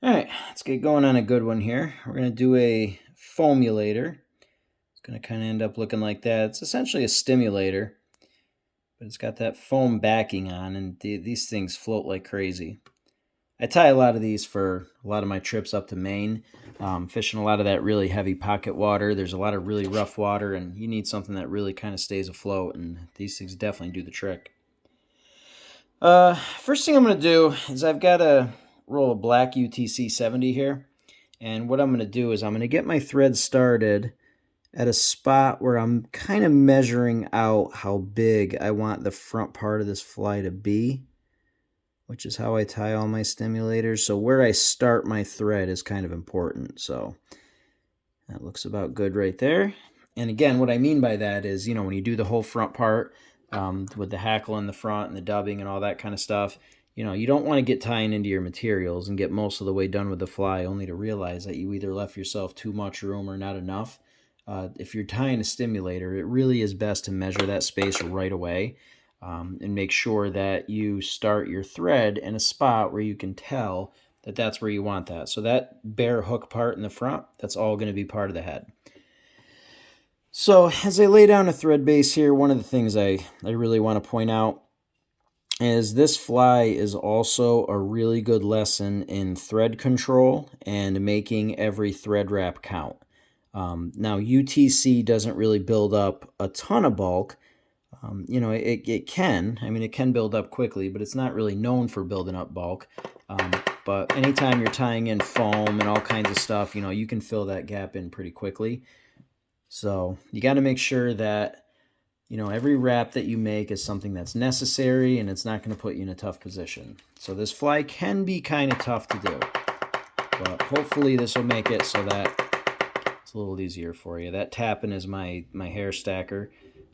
All right, let's get going on a good one here. We're going to do a foamulator. It's going to kind of end up looking like that. It's essentially a stimulator, but it's got that foam backing on, and these things float like crazy. I tie a lot of these for a lot of my trips up to Maine, fishing a lot of that really heavy pocket water. There's a lot of really rough water, and you need something that really kind of stays afloat, and these things definitely do the trick. First thing I'm going to do is I've got a roll of black UTC 70 here, and what I'm going to do is I'm going to get my thread started at a spot where I'm kind of measuring out how big I want the front part of this fly to be, which is how I tie all my stimulators. So where I start my thread is kind of important. So that looks about good right there. And again, what I mean by that is, when you do the whole front part with the hackle in the front and the dubbing and all that kind of stuff, you don't want to get tying into your materials and get most of the way done with the fly only to realize that you either left yourself too much room or not enough. If you're tying a stimulator, it really is best to measure that space right away and make sure that you start your thread in a spot where you can tell that that's where you want that. So that bare hook part in the front, that's all going to be part of the head. So as I lay down a thread base here, one of the things I really want to point out is this fly is also a really good lesson in thread control and making every thread wrap count. Now, UTC doesn't really build up a ton of bulk. It can build up quickly, but it's not really known for building up bulk. But anytime you're tying in foam and all kinds of stuff, you can fill that gap in pretty quickly. So you got to make sure that every wrap that you make is something that's necessary and it's not going to put you in a tough position. So this fly can be kind of tough to do, but hopefully this will make it so that it's a little easier for you. That tapping is my hair stacker.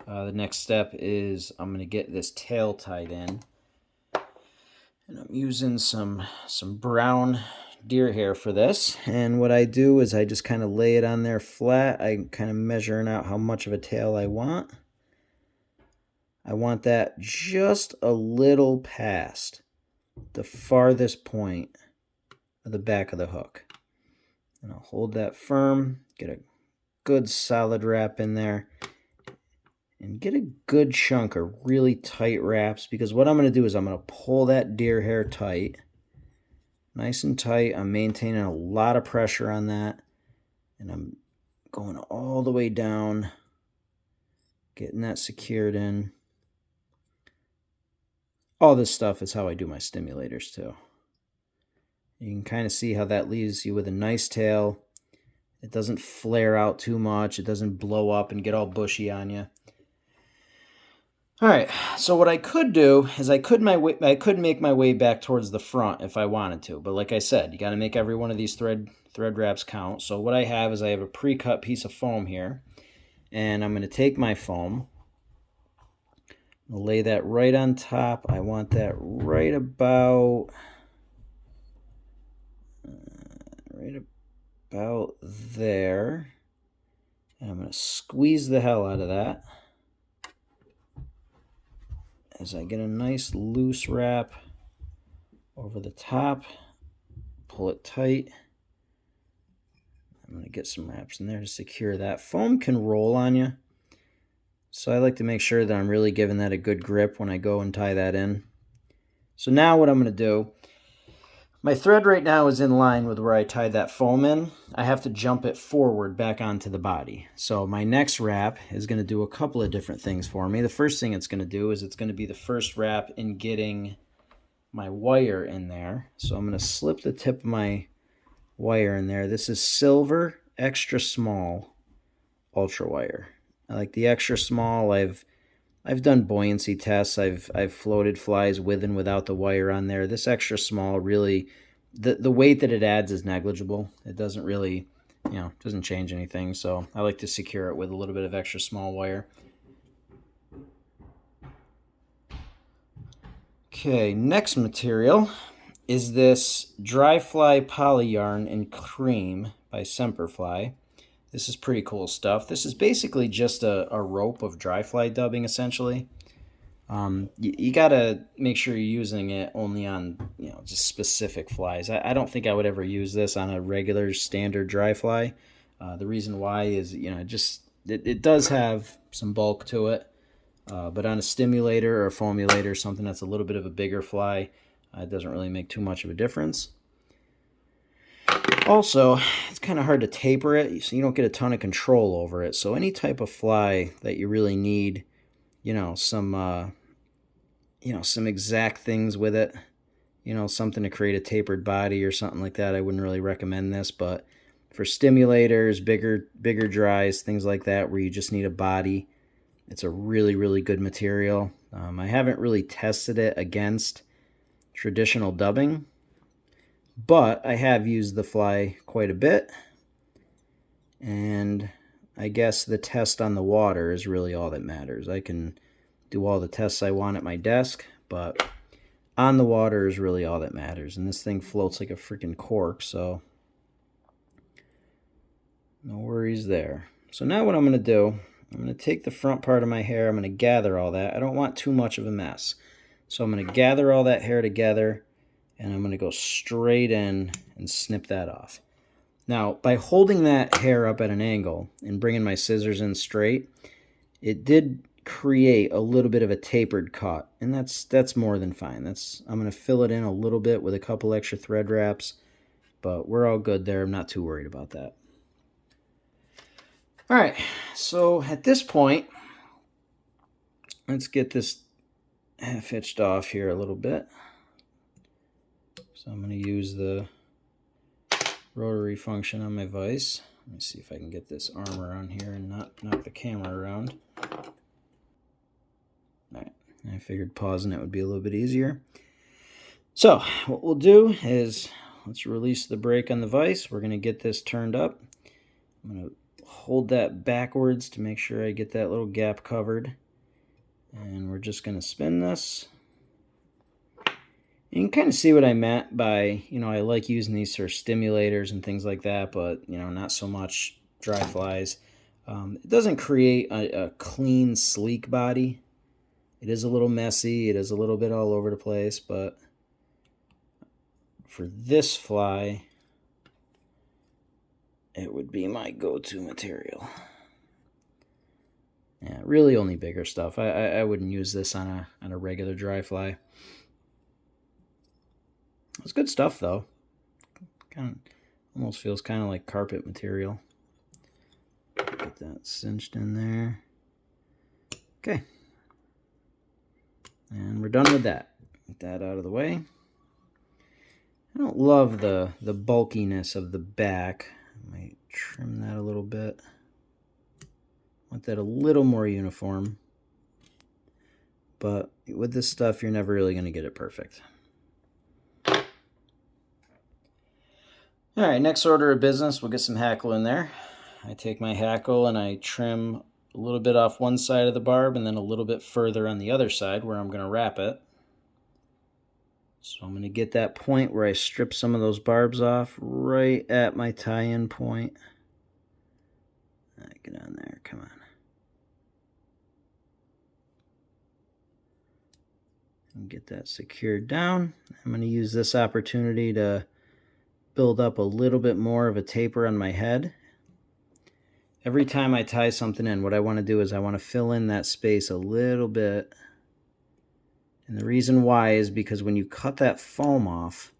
The next step is I'm going to get this tail tied in, and I'm using some brown deer hair for this. And what I do is I just kind of lay it on there flat. I'm kind of measuring out how much of a tail I want. I want that just a little past the farthest point of the back of the hook. And I'll hold that firm, get a good solid wrap in there, and get a good chunk of really tight wraps, because what I'm going to do is I'm going to pull that deer hair tight, nice and tight. I'm maintaining a lot of pressure on that, and I'm going all the way down, getting that secured in. All this stuff is how I do my stimulators too. You can kind of see how that leaves you with a nice tail. It doesn't flare out too much. It doesn't blow up and get all bushy on you. All right, so what I could do is I could make my way back towards the front if I wanted to. But like I said, you got to make every one of these thread wraps count. So what I have is I have a pre-cut piece of foam here. And I'm going to take my foam, I'll lay that right on top. I want that right about there. And I'm going to squeeze the hell out of that as I get a nice loose wrap over the top. Pull it tight. I'm going to get some wraps in there to secure that. Foam can roll on you, so I like to make sure that I'm really giving that a good grip when I go and tie that in. So now what I'm going to do, my thread right now is in line with where I tied that foam in. I have to jump it forward back onto the body. So my next wrap is going to do a couple of different things for me. The first thing it's going to do is it's going to be the first wrap in getting my wire in there. So I'm going to slip the tip of my wire in there. This is silver extra small ultra wire. I like the extra small. I've done buoyancy tests. I've floated flies with and without the wire on there. This extra small really, the weight that it adds is negligible. It doesn't really, doesn't change anything. So I like to secure it with a little bit of extra small wire. Okay, next material is this dry fly poly yarn in cream by Semperfli. This is pretty cool stuff. This is basically just a rope of dry fly dubbing, essentially. You got to make sure you're using it only on, just specific flies. I don't think I would ever use this on a regular standard dry fly. The reason why is, it does have some bulk to it. But on a stimulator or a foamulator, something that's a little bit of a bigger fly, it doesn't really make too much of a difference. Also, it's kind of hard to taper it, so you don't get a ton of control over it. So any type of fly that you really need, some exact things with it, something to create a tapered body or something like that, I wouldn't really recommend this. But for stimulators, bigger dries, things like that, where you just need a body, it's a really, really good material. I haven't really tested it against traditional dubbing, but I have used the fly quite a bit, and I guess the test on the water is really all that matters. I can do all the tests I want at my desk, but on the water is really all that matters. And this thing floats like a freaking cork, so no worries there. So now what I'm going to do, I'm going to take the front part of my hair, I'm going to gather all that. I don't want too much of a mess. So I'm going to gather all that hair together, and I'm going to go straight in and snip that off. Now, by holding that hair up at an angle and bringing my scissors in straight, it did create a little bit of a tapered cut, and that's more than fine. I'm going to fill it in a little bit with a couple extra thread wraps, but we're all good there. I'm not too worried about that. All right, so at this point, let's get this half hitched off here a little bit. So I'm going to use the rotary function on my vise. Let me see if I can get this arm around here and not knock the camera around. All right, I figured pausing it would be a little bit easier. So what we'll do is, let's release the brake on the vise. We're going to get this turned up. I'm going to hold that backwards to make sure I get that little gap covered. And we're just going to spin this. You can kind of see what I meant by, I like using these for stimulators and things like that, but, not so much dry flies. It doesn't create a clean, sleek body. It is a little messy. It is a little bit all over the place, but for this fly, it would be my go-to material. Yeah, really only bigger stuff. I wouldn't use this on a regular dry fly. It's good stuff, though. Kind of almost feels kind of like carpet material. Get that cinched in there. Okay. And we're done with that. Get that out of the way. I don't love the bulkiness of the back. I might trim that a little bit. Want that a little more uniform. But with this stuff, you're never really going to get it perfect. All right, next order of business, we'll get some hackle in there. I take my hackle and I trim a little bit off one side of the barb and then a little bit further on the other side where I'm going to wrap it. So I'm going to get that point where I strip some of those barbs off right at my tie-in point. All right, get on there, come on. And get that secured down. I'm going to use this opportunity to build up a little bit more of a taper on my head. Every time I tie something in, what I want to do is I want to fill in that space a little bit. And the reason why is because when you cut that foam off,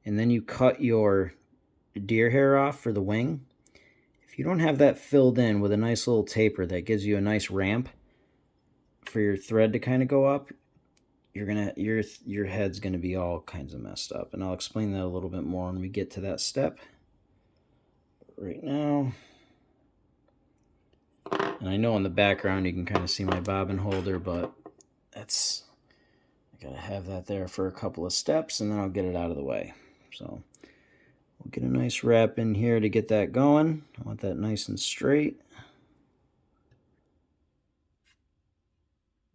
and then you cut your deer hair off for the wing, if you don't have that filled in with a nice little taper that gives you a nice ramp for your thread to kind of go up, your head's gonna be all kinds of messed up. And I'll explain that a little bit more when we get to that step. Right now, and I know in the background you can kind of see my bobbin holder, but I gotta have that there for a couple of steps and then I'll get it out of the way. So we'll get a nice wrap in here to get that going. I want that nice and straight.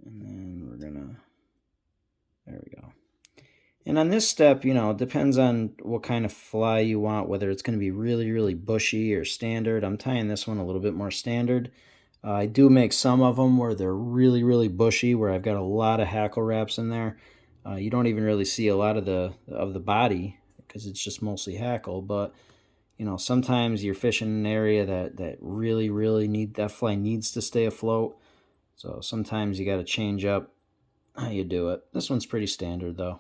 And then we're gonna, there we go. And on this step, it depends on what kind of fly you want, whether it's going to be really, really bushy or standard. I'm tying this one a little bit more standard. I do make some of them where they're really, really bushy, where I've got a lot of hackle wraps in there. You don't even really see a lot of the body because it's just mostly hackle. But sometimes you're fishing in an area that really, really that fly needs to stay afloat. So sometimes you got to change up how you do it. This one's pretty standard though.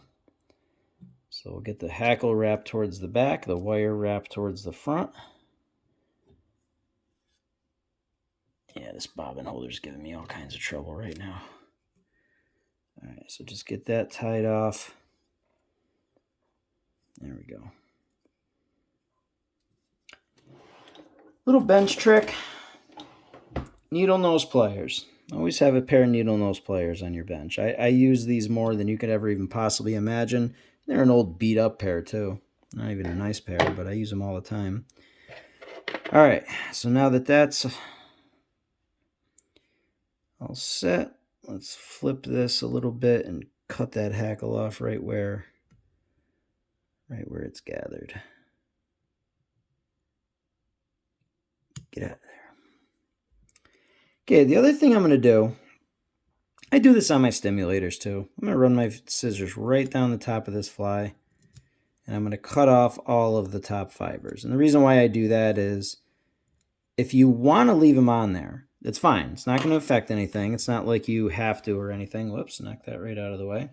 So we'll get the hackle wrap towards the back, the wire wrap towards the front. Yeah, this bobbin holder's giving me all kinds of trouble right now. All right, so just get that tied off. There we go. Little bench trick, needle nose pliers. Always have a pair of needle nose pliers on your bench. I use these more than you could ever even possibly imagine. They're an old beat up pair too. Not even a nice pair, but I use them all the time. All right, so now that that's all set, let's flip this a little bit and cut that hackle off right where it's gathered. Get out of there. Okay, the other thing I'm going to do, I do this on my stimulators too. I'm going to run my scissors right down the top of this fly, and I'm going to cut off all of the top fibers. And the reason why I do that is if you want to leave them on there, it's fine. It's not going to affect anything. It's not like you have to or anything. Whoops, knocked that right out of the way.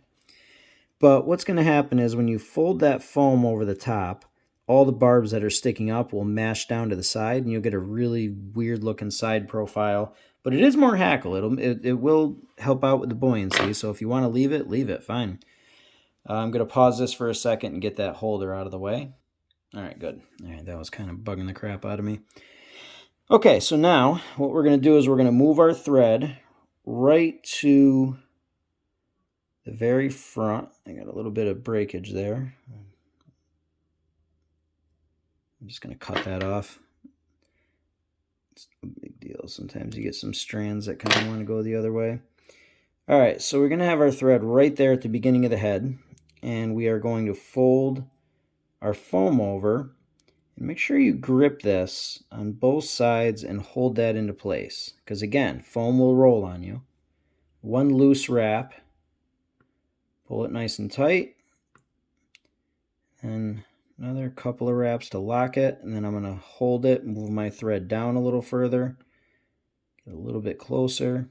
But what's going to happen is when you fold that foam over the top, all the barbs that are sticking up will mash down to the side, and you'll get a really weird looking side profile. But it is more hackle. It will help out with the buoyancy. So if you want to leave it, fine. I'm going to pause this for a second and get that holder out of the way. All right, good. All right, that was kind of bugging the crap out of me. Okay, so now what we're going to do is we're going to move our thread right to the very front. I got a little bit of breakage there. I'm just going to cut that off. It's no big deal. Sometimes you get some strands that kind of want to go the other way. All right, so we're going to have our thread right there at the beginning of the head, and we are going to fold our foam over. And make sure you grip this on both sides and hold that into place, because again, foam will roll on you. One loose wrap, pull it nice and tight, and another couple of wraps to lock it, and then I'm going to hold it, move my thread down a little further, get a little bit closer.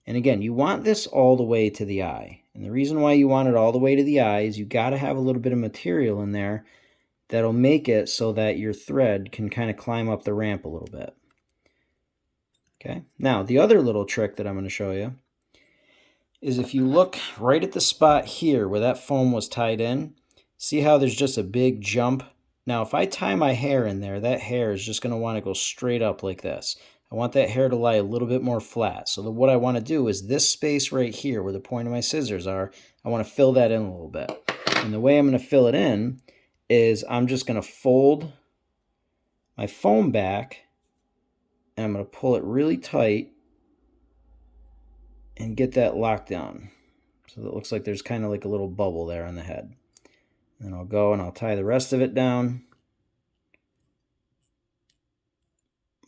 And again, you want this all the way to the eye. And the reason why you want it all the way to the eye is you got to have a little bit of material in there that'll make it so that your thread can kind of climb up the ramp a little bit. Okay, now the other little trick that I'm going to show you is if you look right at the spot here where that foam was tied in, see how there's just a big jump? Now if I tie my hair in there, that hair is just going to want to go straight up like this. I want that hair to lie a little bit more flat. So what I want to do is this space right here where the point of my scissors are, I want to fill that in a little bit. And the way I'm going to fill it in is I'm just going to fold my foam back, and I'm going to pull it really tight and get that locked down. So that looks like there's kind of like a little bubble there on the head. And then I'll go and I'll tie the rest of it down.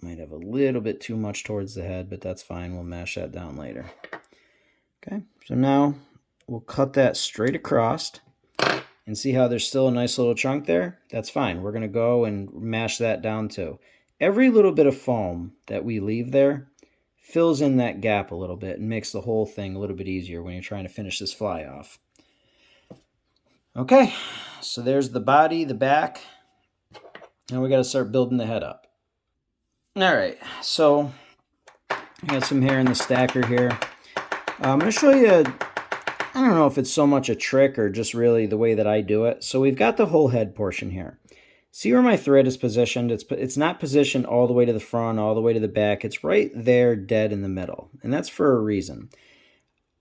Might have a little bit too much towards the head, but that's fine. We'll mash that down later. Okay, so now we'll cut that straight across. And see how there's still a nice little chunk there? That's fine. We're going to go and mash that down too. Every little bit of foam that we leave there fills in that gap a little bit and makes the whole thing a little bit easier when you're trying to finish this fly off. Okay, so there's the body, the back. Now we got to start building the head up. All right, so I got some hair in the stacker here. I'm going to show you, I don't know if it's so much a trick or just really the way that I do it. So we've got the whole head portion here. See where my thread is positioned? It's not positioned all the way to the front, all the way to the back. It's right there dead in the middle. And that's for a reason.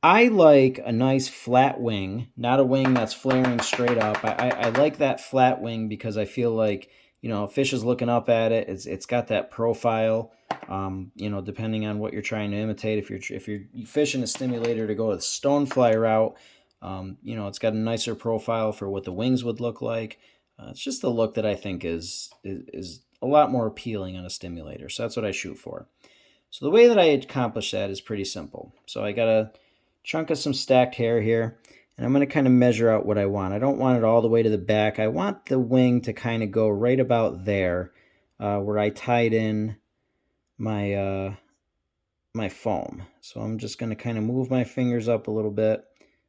I like a nice flat wing, not a wing that's flaring straight up. I like that flat wing because I feel like, a fish is looking up at it. It's got that profile. Depending on what you're trying to imitate. If you're fishing a stimulator to go the stonefly route, it's got a nicer profile for what the wings would look like. It's just the look that I think is a lot more appealing on a stimulator. So that's what I shoot for. So the way that I accomplish that is pretty simple. So I got a chunk of some stacked hair here, and I'm going to kind of measure out what I want. I don't want it all the way to the back. I want the wing to kind of go right about there where I tied in my my foam. So I'm just going to kind of move my fingers up a little bit,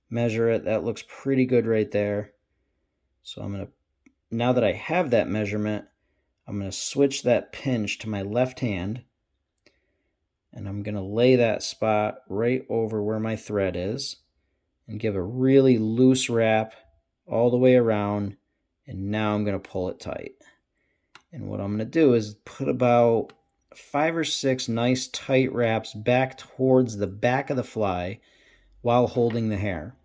measure it. That looks pretty good right there. So I'm going to, now that I have that measurement, I'm going to switch that pinch to my left hand, and I'm going to lay that spot right over where my thread is and give a really loose wrap all the way around, and now I'm going to pull it tight. And what I'm going to do is put about 5 or 6 nice tight wraps back towards the back of the fly while holding the hair.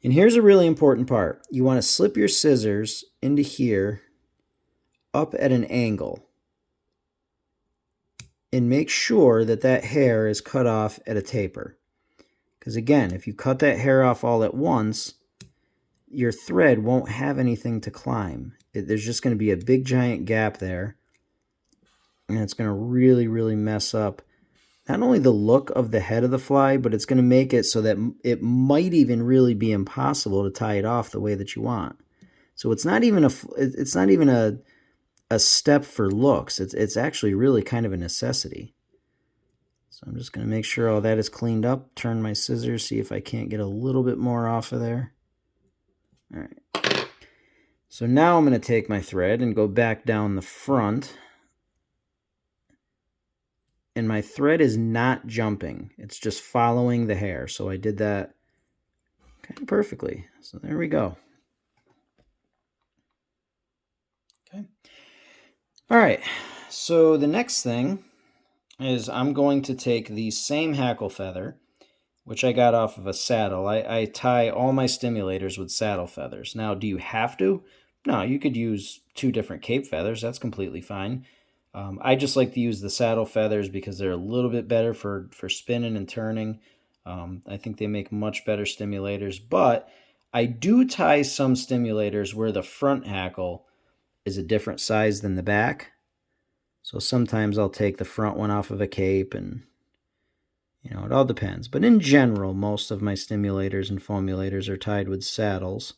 And here's a really important part. You want to slip your scissors into here up at an angle and make sure that that hair is cut off at a taper. Because again, if you cut that hair off all at once, your thread won't have anything to climb. There's just going to be a big giant gap there, and it's going to really, really mess up not only the look of the head of the fly, but it's going to make it so that it might even really be impossible to tie it off the way that you want. So it's not even a step for looks. It's actually really kind of a necessity. So I'm just going to make sure all that is cleaned up, turn my scissors, see if I can't get a little bit more off of there. All right. So now I'm going to take my thread and go back down the front. And my thread is not jumping. It's just following the hair. So I did that kind of perfectly. So there we go. Okay. All right. So the next thing is I'm going to take the same hackle feather, which I got off of a saddle. I tie all my stimulators with saddle feathers. Now, do you have to? No, you could use 2 different cape feathers. That's completely fine. I just like to use the saddle feathers because they're a little bit better for spinning and turning. I think they make much better stimulators, but I do tie some stimulators where the front hackle is a different size than the back. So sometimes I'll take the front one off of a cape, and it all depends. But in general, most of my stimulators and foamulators are tied with saddles.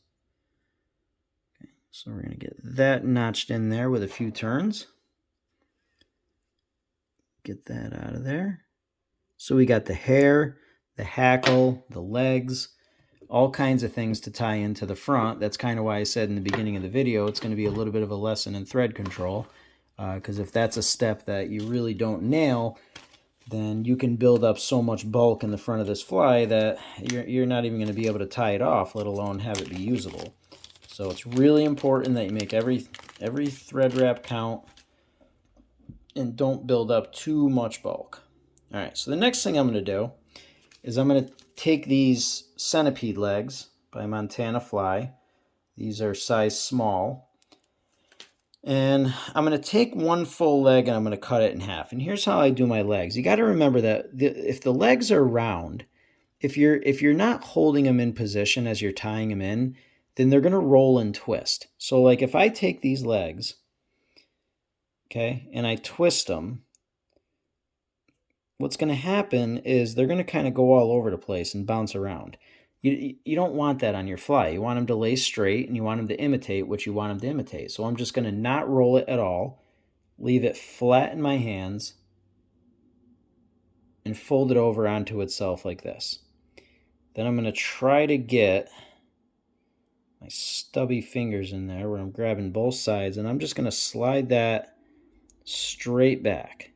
Okay, so we're going to get that notched in there with a few turns. Get that out of there. So we got the hair, the hackle, the legs, all kinds of things to tie into the front. That's kind of why I said in the beginning of the video it's going to be a little bit of a lesson in thread control, because if that's a step that you really don't nail, then you can build up so much bulk in the front of this fly that you're not even going to be able to tie it off, let alone have it be usable. So it's really important that you make every thread wrap count and don't build up too much bulk. All right, so the next thing I'm going to do is I'm going to take these centipede legs by Montana Fly. These are size small. And I'm going to take one full leg and I'm going to cut it in half. And here's how I do my legs. You got to remember that if the legs are round, if you're not holding them in position as you're tying them in, then they're going to roll and twist. So like if I take these legs, okay, and I twist them, what's going to happen is they're going to kind of go all over the place and bounce around. You don't want that on your fly. You want them to lay straight, and you want them to imitate what you want them to imitate. So I'm just going to not roll it at all, leave it flat in my hands, and fold it over onto itself like this. Then I'm going to try to get my stubby fingers in there where I'm grabbing both sides, and I'm just going to slide that straight back.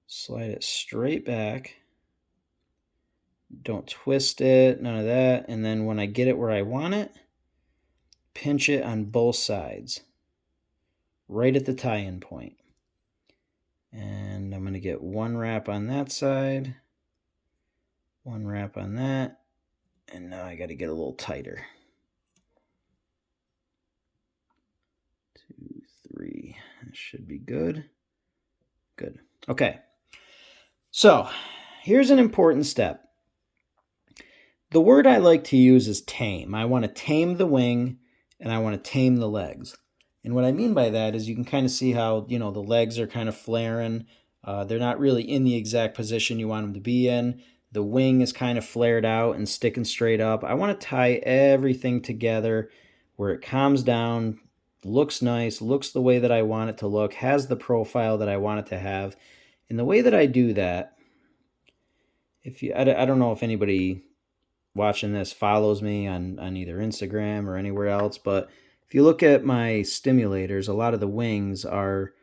Slide it straight back. Don't twist it, none of that. And then when I get it where I want it, pinch it on both sides, right at the tie-in point. And I'm going to get one wrap on that side, one wrap on that, and now I got to get a little tighter. 2, 3, that should be good. Good. Okay. So here's an important step. The word I like to use is tame. I want to tame the wing and I want to tame the legs. And what I mean by that is you can kind of see how, the legs are kind of flaring. They're not really in the exact position you want them to be in. The wing is kind of flared out and sticking straight up. I want to tie everything together where it calms down, looks nice, looks the way that I want it to look, has the profile that I want it to have. And the way that I do that, I don't know if anybody watching this follows me on either Instagram or anywhere else, but if you look at my stimulators, a lot of the wings are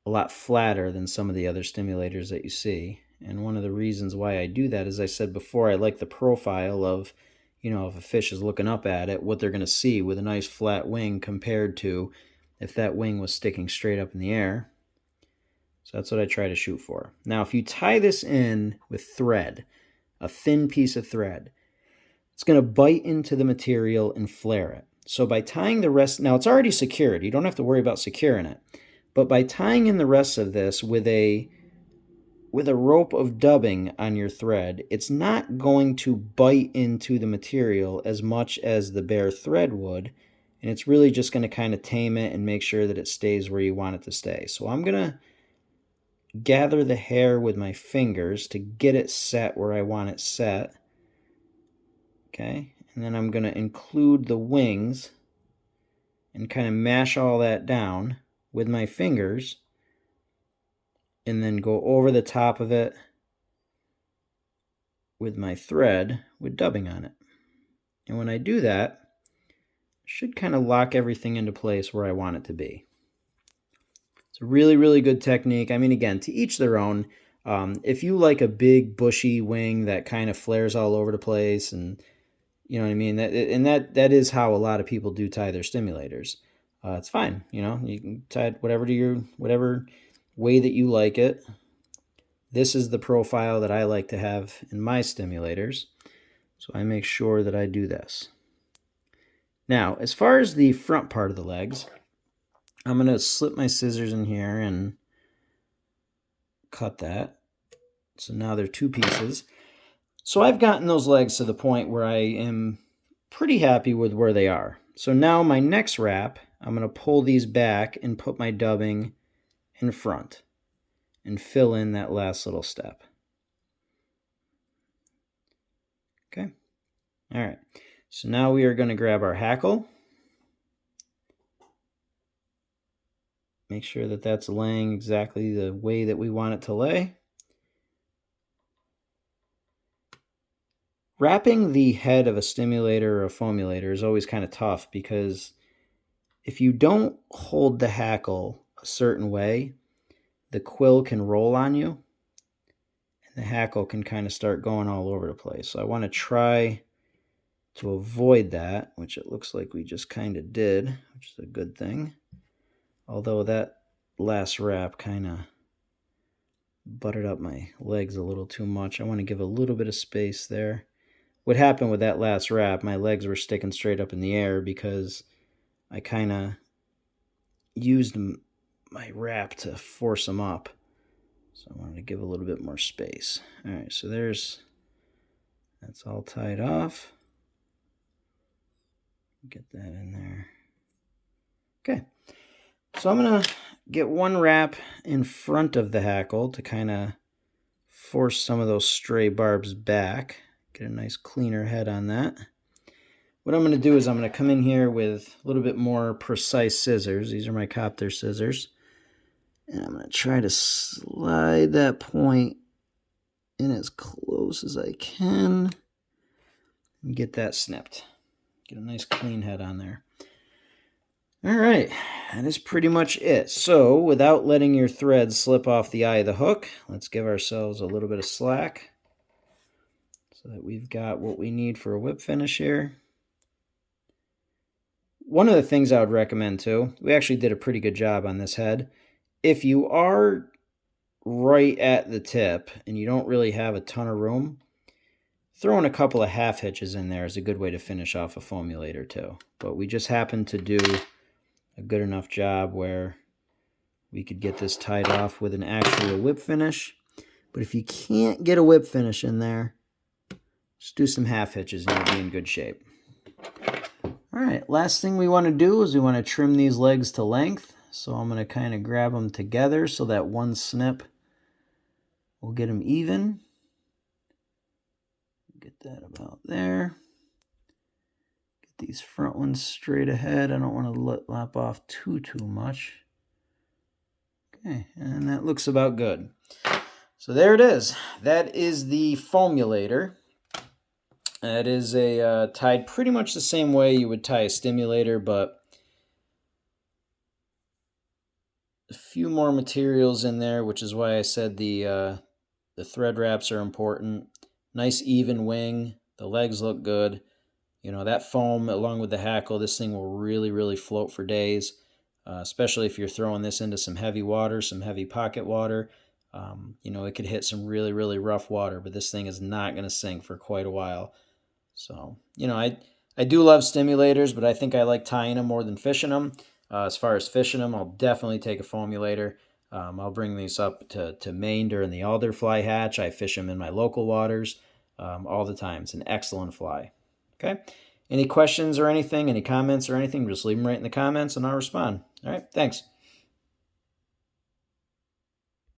a lot flatter than some of the other stimulators that you see. And one of the reasons why I do that, as I said before, I like the profile of, if a fish is looking up at it, what they're going to see with a nice flat wing compared to if that wing was sticking straight up in the air. So that's what I try to shoot for. Now, if you tie this in with thread, a thin piece of thread, it's going to bite into the material and flare it. So by tying the rest, now it's already secured. You don't have to worry about securing it. But by tying in the rest of this with a rope of dubbing on your thread, it's not going to bite into the material as much as the bare thread would. And it's really just going to kind of tame it and make sure that it stays where you want it to stay. So I'm going to gather the hair with my fingers to get it set where I want it set. Okay, and then I'm going to include the wings and kind of mash all that down with my fingers and then go over the top of it with my thread with dubbing on it. And when I do that, I should kind of lock everything into place where I want it to be. It's a really, really good technique. I mean, again, to each their own. If you like a big bushy wing that kind of flares all over the place, and you know what I mean, that is how a lot of people do tie their stimulators. It's fine, you can tie it whatever way that you like it. This is the profile that I like to have in my stimulators, so I make sure that I do this. Now, as far as the front part of the legs, I'm going to slip my scissors in here and cut that. So now they're two pieces. So I've gotten those legs to the point where I am pretty happy with where they are. So now my next wrap, I'm going to pull these back and put my dubbing in front and fill in that last little step. Okay. All right. So now we are going to grab our hackle. Make sure that that's laying exactly the way that we want it to lay. Wrapping the head of a stimulator or a foamulator is always kind of tough because if you don't hold the hackle a certain way, the quill can roll on you and the hackle can kind of start going all over the place. So I want to try to avoid that, which it looks like we just kind of did, which is a good thing. Although that last wrap kind of buttered up my legs a little too much. I want to give a little bit of space there. What happened with that last wrap, my legs were sticking straight up in the air because I kind of used my wrap to force them up. So I wanted to give a little bit more space. All right, so that's all tied off. Get that in there. Okay. So I'm going to get one wrap in front of the hackle to kind of force some of those stray barbs back. Get a nice cleaner head on that. What I'm going to do is I'm going to come in here with a little bit more precise scissors. These are my copter scissors. And I'm going to try to slide that point in as close as I can and get that snipped. Get a nice clean head on there. All right, that is pretty much it. So without letting your thread slip off the eye of the hook, let's give ourselves a little bit of slack so that we've got what we need for a whip finish here. One of the things I would recommend too, we actually did a pretty good job on this head. If you are right at the tip and you don't really have a ton of room, throwing a couple of half hitches in there is a good way to finish off a foamulator too. But we just happened to do a good enough job where we could get this tied off with an actual whip finish. But if you can't get a whip finish in there, just do some half hitches and you'll be in good shape. All right, last thing we want to do is we want to trim these legs to length. So I'm going to kind of grab them together so that one snip will get them even. Get that about there. Get these front ones straight ahead. I don't want to lop off too much. Okay, and that looks about good. So there it is. That is the foamulator. That is a tied pretty much the same way you would tie a stimulator, but a few more materials in there, which is why I said the thread wraps are important. Nice even wing. The legs look good. You know, that foam along with the hackle, this thing will really, really float for days, especially if you're throwing this into some heavy water, some heavy pocket water. You know, it could hit some really, really rough water, but this thing is not going to sink for quite a while. So, you know, I do love stimulators, but I think I like tying them more than fishing them. As far as fishing them, I'll definitely take a foamulator. I'll bring these up to Maine during the alder fly hatch. I fish them in my local waters all the time. It's an excellent fly. Okay? Any questions or anything, any comments or anything, just leave them right in the comments and I'll respond. All right? Thanks.